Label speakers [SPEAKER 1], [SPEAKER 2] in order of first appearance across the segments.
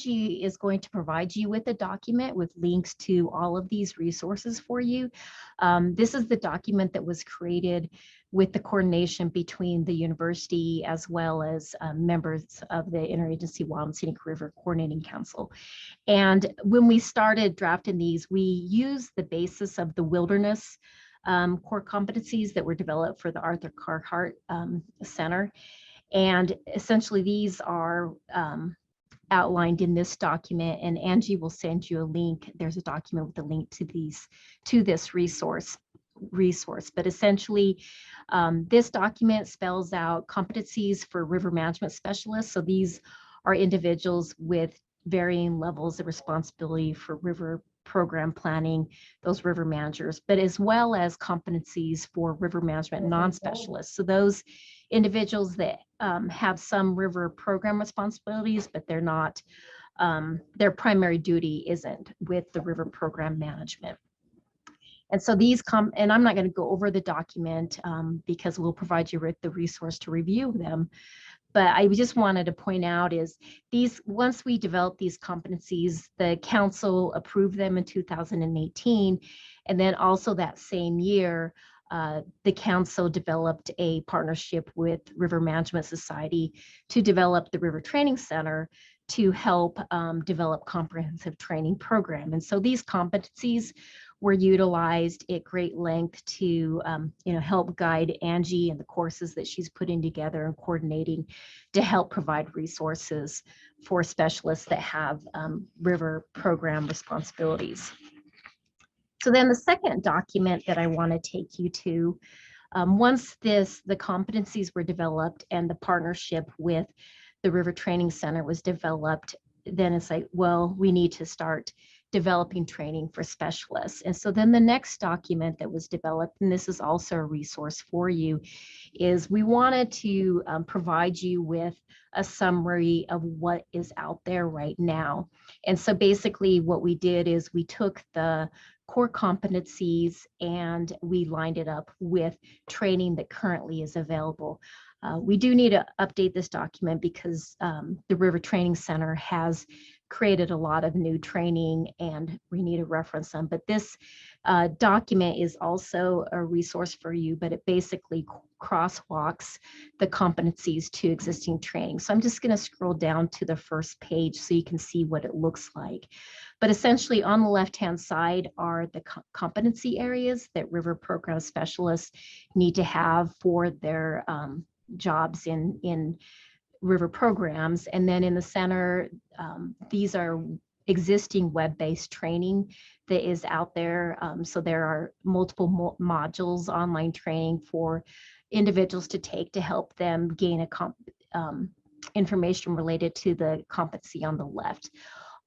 [SPEAKER 1] Angie is going to provide you with a document with links to all of these resources for you. This is the document that was created with the coordination between the university as well as members of the Interagency Wild and Scenic River Coordinating Council. And when we started drafting these, we used the basis of the wilderness core competencies that were developed for the Arthur Carhart Center. And essentially these are outlined in this document, and Angie will send you a link. There's a document with a link to this resource. But essentially, this document spells out competencies for river management specialists. So these are individuals with varying levels of responsibility for river program planning, those river managers, but as well as competencies for river management non-specialists. So those individuals that have some river program responsibilities, but they're not, their primary duty isn't with the river program management. And so these and I'm not going to go over the document because we'll provide you with the resource to review them. But I just wanted to point out is these, once we developed these competencies, the council approved them in 2018. And then also that same year, the council developed a partnership with River Management Society to develop the River Training Center to help develop comprehensive training program. And so these competencies were utilized at great length to help guide Angie and the courses that she's putting together and coordinating to help provide resources for specialists that have river program responsibilities. So then the second document that I want to take you to, once the competencies were developed and the partnership with the River Training Center was developed, then it's like, well, we need to start developing training for specialists. And so then the next document that was developed, and this is also a resource for you, is we wanted to provide you with a summary of what is out there right now. And so basically what we did is we took the core competencies and we lined it up with training that currently is available. We do need to update this document because the River Training Center has created a lot of new training and we need to reference them. But this document is also a resource for you, but it basically crosswalks the competencies to existing training. So I'm just going to scroll down to the first page so you can see what it looks like. But essentially on the left-hand side are the competency areas that river program specialists need to have for their jobs in river programs. And then in the center, these are existing web-based training that is out there. So there are multiple modules, online training for individuals to take to help them gain information related to the competency on the left.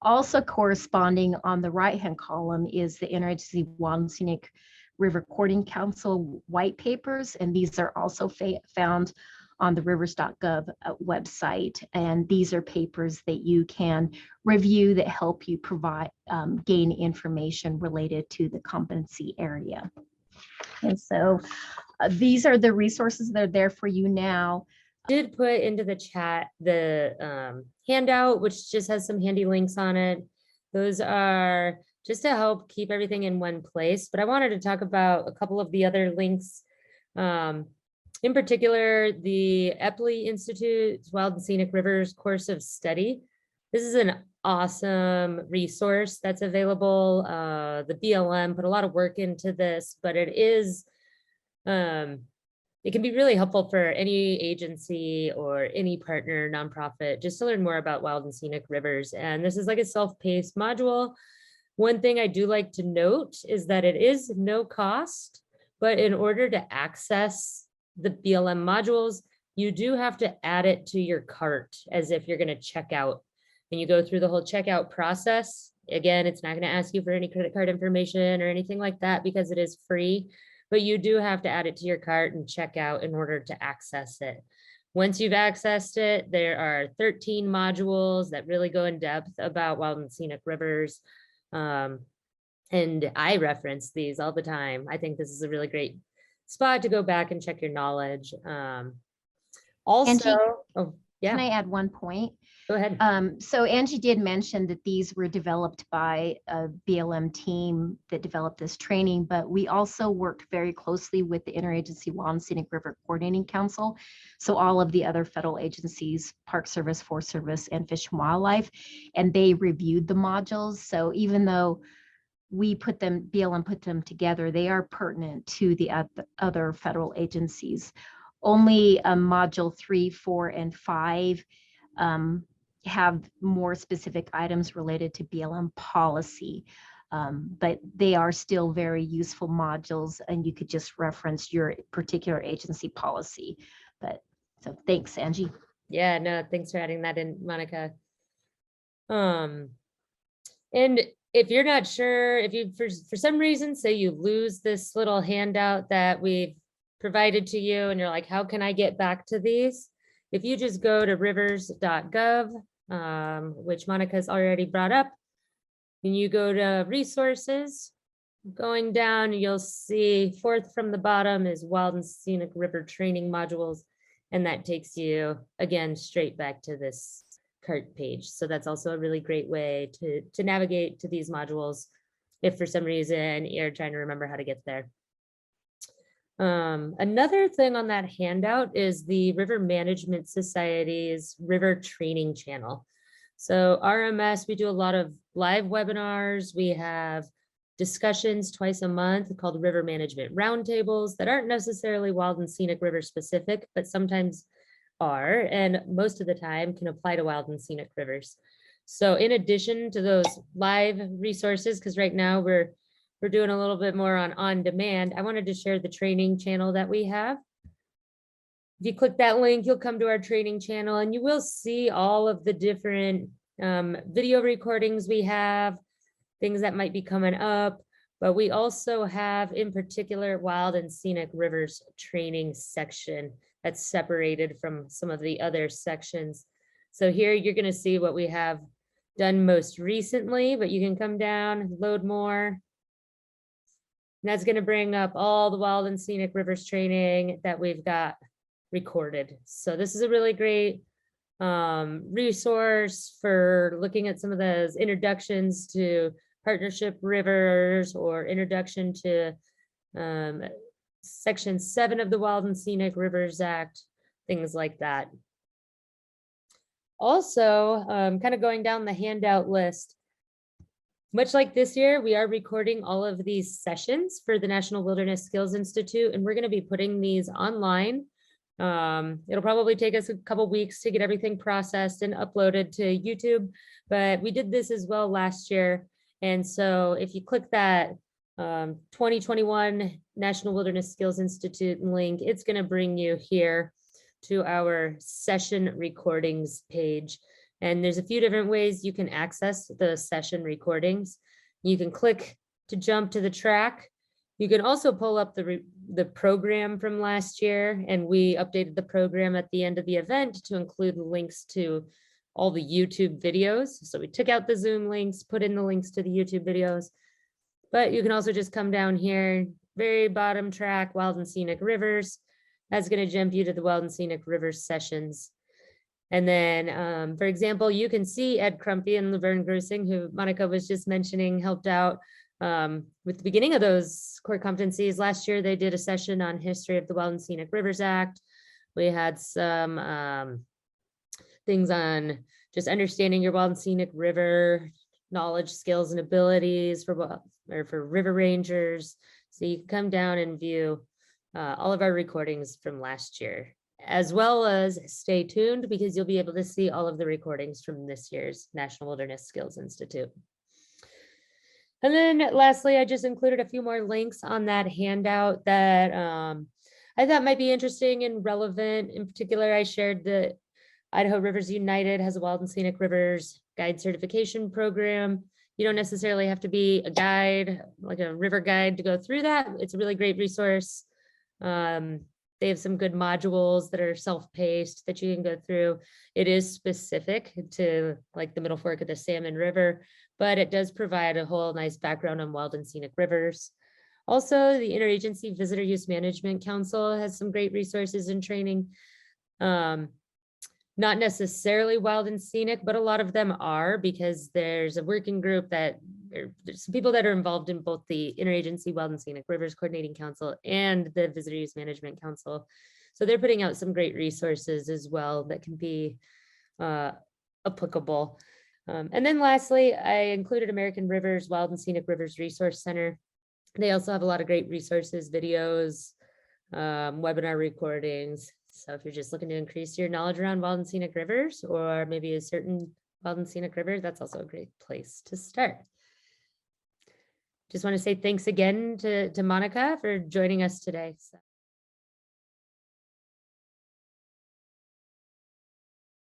[SPEAKER 1] Also corresponding on the right-hand column is the Interagency Wild and Scenic River Coordinating Council white papers, and these are also found on the rivers.gov website. And these are papers that you can review that help you provide gain information related to the competency area. And so these are the resources that are there for you now.
[SPEAKER 2] Did put into the chat the handout, which just has some handy links on it. Those are just to help keep everything in one place. But I wanted to talk about a couple of the other links. In particular, the Epley Institute's Wild and Scenic Rivers course of study. This is an awesome resource that's available. The BLM put a lot of work into this, but it is, it can be really helpful for any agency or any partner, nonprofit, just to learn more about wild and scenic rivers. And this is like a self-paced module. One thing I do like to note is that it is no cost, but in order to access the BLM modules, you do have to add it to your cart as if you're going to check out. And you go through the whole checkout process. Again, it's not going to ask you for any credit card information or anything like that because it is free, but you do have to add it to your cart and check out in order to access it. Once you've accessed it, there are 13 modules that really go in depth about wild and scenic rivers. And I reference these all the time. I think this is a really great spot to go back and check your knowledge. Also,
[SPEAKER 1] Angie,
[SPEAKER 2] oh
[SPEAKER 1] Can I
[SPEAKER 2] Yeah,
[SPEAKER 1] add one point?
[SPEAKER 2] go ahead.
[SPEAKER 1] So Angie did mention that these were developed by a BLM team that developed this training, but we also worked very closely with the Interagency Wild and Scenic River Coordinating Council. So all of the other federal agencies, Park Service, Forest Service, and Fish and Wildlife, and they reviewed the modules. So even though BLM put them together, they are pertinent to the other federal agencies. Only module 3, 4, and 5 have more specific items related to BLM policy. But they are still very useful modules, and you could just reference your particular agency policy. But so thanks, Angie.
[SPEAKER 2] Yeah, no, thanks for adding that in, Monica. And if you're not sure, if you, for some reason, say you lose this little handout that we've provided to you and you're like, how can I get back to these? If you just go to rivers.gov, which Monica's already brought up, and you go to resources, going down, you'll see fourth from the bottom is Wild and Scenic River Training Modules. And that takes you again, straight back to this cart page. So that's also a really great way to navigate to these modules if for some reason you're trying to remember how to get there. Another thing on that handout is the River Management Society's River Training Channel. So RMS, we do a lot of live webinars. We have discussions twice a month called River Management Roundtables that aren't necessarily Wild and Scenic River specific, but sometimes are, and most of the time can apply to wild and scenic rivers. So in addition to those live resources, because right now we're doing a little bit more on demand, I wanted to share the training channel that we have. If you click that link, you'll come to our training channel and you will see all of the different video recordings we have, things that might be coming up, but we also have in particular wild and scenic rivers training section that's separated from some of the other sections. So here you're going to see what we have done most recently, but you can come down, load more. And that's going to bring up all the wild and scenic rivers training that we've got recorded. So this is a really great resource for looking at some of those introductions to partnership rivers or introduction to Section 7 of the Wild and Scenic Rivers Act, things like that. Also, kind of going down the handout list, much like this year, we are recording all of these sessions for the National Wilderness Skills Institute, and we're going to be putting these online. It'll probably take us a couple weeks to get everything processed and uploaded to YouTube, but we did this as well last year. And so if you click that 2021 National Wilderness Skills Institute link, it's going to bring you here to our session recordings page. And there's a few different ways you can access the session recordings. You can click to jump to the track. You can also pull up the program from last year, and we updated the program at the end of the event to include links to all the YouTube videos. So we took out the Zoom links, put in the links to the YouTube videos, but you can also just come down here, very bottom track, Wild and Scenic Rivers. That's going to jump you to the Wild and Scenic Rivers sessions. And then, for example, you can see Ed Crumpy and Laverne Grusing, who Monica was just mentioning, helped out with the beginning of those core competencies. Last year, they did a session on history of the Wild and Scenic Rivers Act. We had some things on just understanding your wild and scenic river knowledge, skills, and abilities for river rangers. So you can come down and view all of our recordings from last year, as well as stay tuned because you'll be able to see all of the recordings from this year's National Wilderness Skills Institute. And then lastly, I just included a few more links on that handout that I thought might be interesting and relevant. In particular, I shared the Idaho Rivers United has a Wild and Scenic Rivers Guide Certification Program. You don't necessarily have to be a guide, like a river guide, to go through that. It's a really great resource. They have some good modules that are self-paced that you can go through. It is specific to like the Middle Fork of the Salmon River, but it does provide a whole nice background on wild and scenic rivers. Also, the Interagency Visitor Use Management Council has some great resources and training. not necessarily wild and scenic, but a lot of them are, because there's a working group that there's some people that are involved in both the Interagency Wild and Scenic Rivers Coordinating Council and the Visitor Use Management Council. So they're putting out some great resources as well that can be applicable. And then lastly, I included American Rivers Wild and Scenic Rivers Resource Center. They also have a lot of great resources, videos, webinar recordings. So if you're just looking to increase your knowledge around wild and scenic rivers, or maybe a certain wild and scenic river, that's also a great place to start. Just want to say thanks again to Monica for joining us today.